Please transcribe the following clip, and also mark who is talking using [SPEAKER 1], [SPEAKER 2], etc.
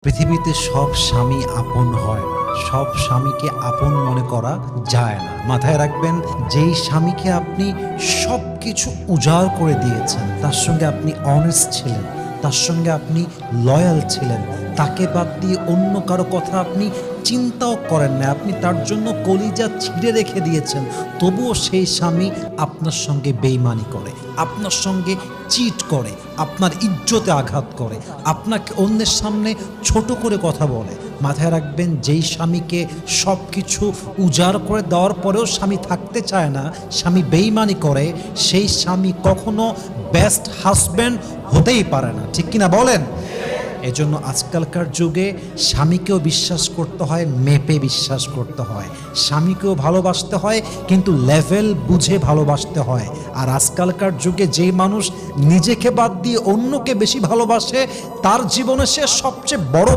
[SPEAKER 1] পৃথিবীতে সব স্বামী আপন হয় না, সব স্বামীকে আপন মনে করা যায় না। মাথায় রাখবেন, যেই স্বামীকে আপনি সব কিছু উজাড় করে দিয়েছেন, তার সঙ্গে আপনি অনেস্ট ছিলেন, তার সঙ্গে আপনি লয়াল ছিলেন, তাকে বাদ দিয়ে অন্য কারো কথা আপনি চিন্তাও করেন না, আপনি তার জন্য কলিজা ছিঁড়ে রেখে দিয়েছেন, তবুও সেই স্বামী আপনার সঙ্গে বেইমানি করে, আপনার সঙ্গে চিট করে, আপনার ইজ্জতে আঘাত করে, আপনাকে অন্যের সামনে ছোট করে কথা বলে। মাথায় রাখবেন, যেই স্বামীকে সব কিছু উজাড় করে দেওয়ার পরেও স্বামী থাকতে চায় না, স্বামী বেইমানি করে, সেই স্বামী কখনো বেস্ট হাজব্যান্ড হতেই পারে না। ঠিক কিনা বলেন? এজন্য আজকালকার যুগে স্বামীকেও বিশ্বাস করতে হয়, মেপে বিশ্বাস করতে হয়। স্বামীকেও ভালোবাসতে হয়, কিন্তু লেভেল বুঝে ভালোবাসতে হয়। আর আজকালকার যুগে যেই মানুষ নিজেকে বাদ দিয়ে অন্যকে বেশি ভালোবাসে, তার জীবনে সে সবচেয়ে বড়